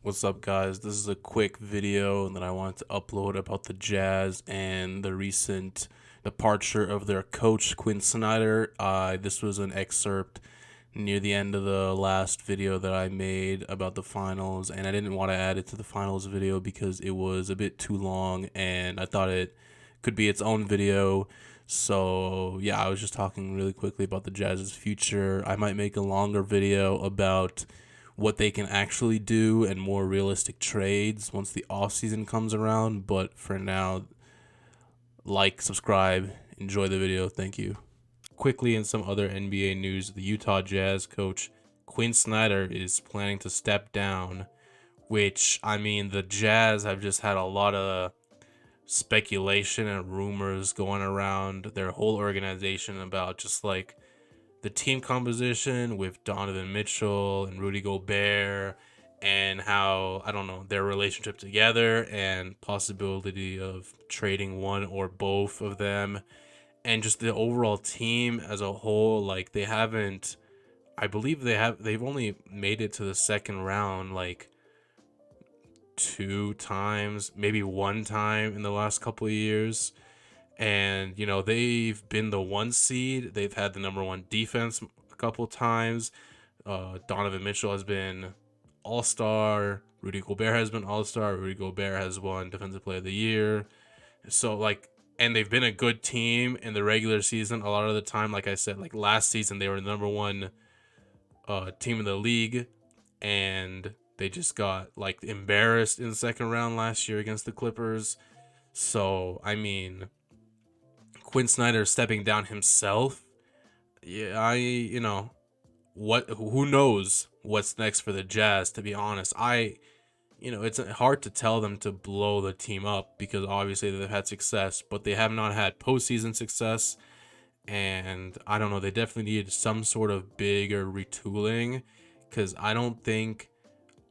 What's up, guys? This is a quick video that I wanted to upload about the Jazz and the recent departure of their coach, Quinn Synder. This was an excerpt near the end of the last video that I made about the finals, and I didn't want to add it to the finals video because it was a bit too long, and I thought it could be its own video. So, yeah, I was just talking really quickly about the Jazz's future. I might make a longer video about what they can actually do and more realistic trades once the off season comes around. But for now, like, subscribe, enjoy the video. Thank you. Quickly, in some other NBA news, the Utah Jazz coach Quinn Snyder is planning to step down, which, I mean, the Jazz have just had a lot of speculation and rumors going around their whole organization about just like the team composition with Donovan Mitchell and Rudy Gobert, and how, I don't know, their relationship together and possibility of trading one or both of them, and just the overall team as a whole. Like, they haven't, I believe they've only made it to the second round like two times, maybe one time in the last couple of years. And they've been the one seed. They've had the number one defense a couple times. Donovan Mitchell has been all star. Rudy Gobert has been all star. Rudy Gobert has won Defensive Player of the Year. So, like, and they've been a good team in the regular season a lot of the time. Like I said, like last season they were the number one team in the league, and they just got like embarrassed in the second round last year against the Clippers. So, I mean, Quinn Snyder stepping down himself. Yeah, what? Who knows what's next for the Jazz? To be honest, it's hard to tell them to blow the team up because obviously they've had success, but they have not had postseason success. And I don't know, they definitely needed some sort of bigger retooling, because I don't think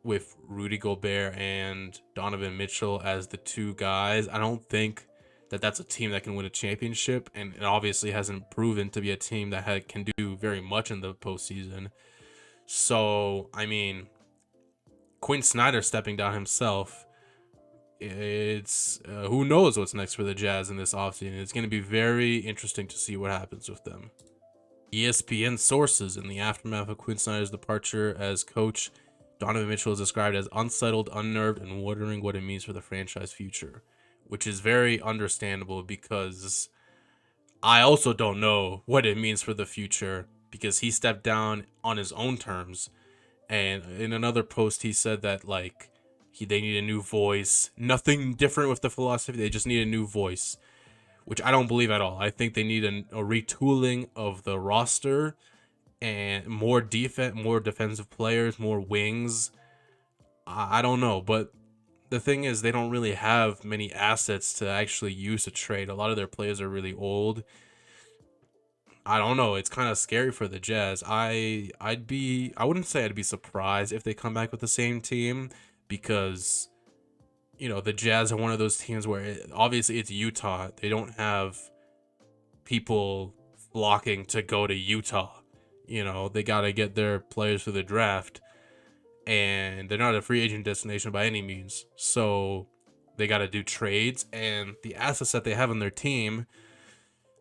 with Rudy Gobert and Donovan Mitchell as the two guys, I don't think that that's a team that can win a championship, and it obviously hasn't proven to be a team that can do very much in the postseason. So, I mean, Quinn Snyder stepping down himself, it's who knows what's next for the Jazz in this offseason. It's going to be very interesting to see what happens with them. ESPN sources: in the aftermath of Quinn Snyder's departure as coach, Donovan Mitchell is described as unsettled, unnerved, and wondering what it means for the franchise future, which is very understandable because I also don't know what it means for the future, because he stepped down on his own terms. And in another post, he said that like they need a new voice, nothing different with the philosophy. They just need a new voice, which I don't believe at all. I think they need a retooling of the roster and more defensive players, more wings. I don't know, but the thing is, they don't really have many assets to actually use to trade. A lot of their players are really old. I don't know. It's kind of scary for the Jazz. I wouldn't say I'd be surprised if they come back with the same team, because the Jazz are one of those teams where obviously it's Utah. They don't have people flocking to go to Utah. They got to get their players for the draft, and they're not a free agent destination by any means. So they got to do trades, and the assets that they have on their team,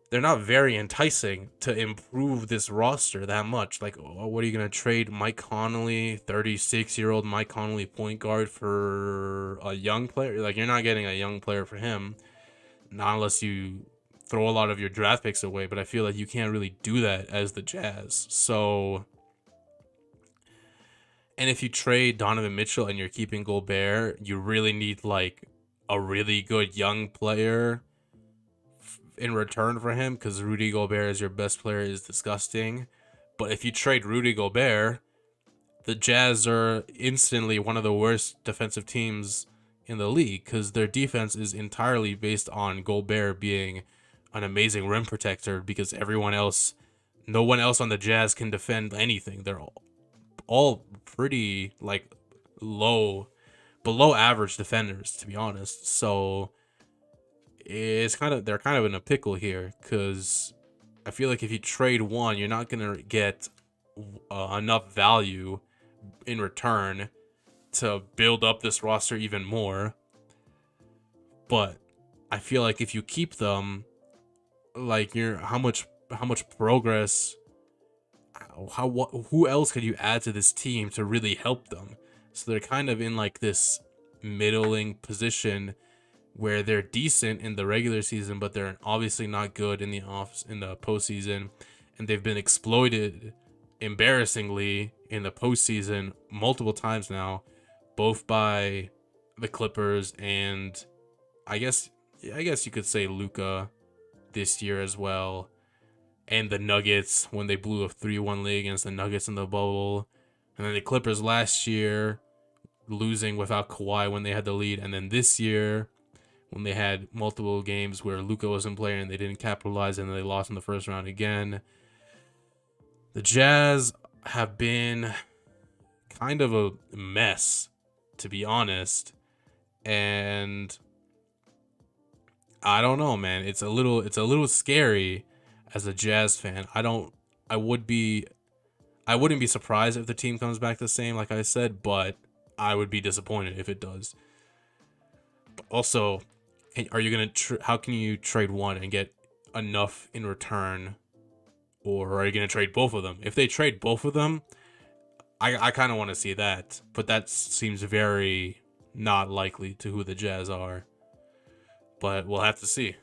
they're not very enticing to improve this roster that much. Like, what are you going to trade Mike Conley, 36-year-old Mike Conley, point guard, for a young player? Like, you're not getting a young player for him, not unless you throw a lot of your draft picks away. But I feel like you can't really do that as the Jazz. So, and if you trade Donovan Mitchell and you're keeping Gobert, you really need like a really good young player in return for him, because Rudy Gobert as your best player is disgusting. But if you trade Rudy Gobert, the Jazz are instantly one of the worst defensive teams in the league, because their defense is entirely based on Gobert being an amazing rim protector, because no one else on the Jazz can defend anything. They're all pretty like below average defenders, to be honest. So they're kind of in a pickle here, because I feel like if you trade one, you're not gonna get enough value in return to build up this roster even more. But I feel like if you keep them, like how much progress, who else could you add to this team to really help them? So they're kind of in like this middling position where they're decent in the regular season, but they're obviously not good in the postseason, and they've been exploited embarrassingly in the postseason multiple times now, both by the Clippers and I guess you could say Luka this year as well, and the Nuggets when they blew a 3-1 lead against the Nuggets in the bubble, and then the Clippers last year losing without Kawhi when they had the lead, and then this year when they had multiple games where Luka wasn't playing and they didn't capitalize and they lost in the first round again. The Jazz have been kind of a mess, to be honest, and I don't know, man. It's a little scary as a Jazz fan. I wouldn't be surprised if the team comes back the same, like I said, but I would be disappointed if it does. But also, are you gonna how can you trade one and get enough in return, or are you gonna trade both of them? If they trade both of them, I kind of want to see that, but that seems very not likely to who the Jazz are. But we'll have to see.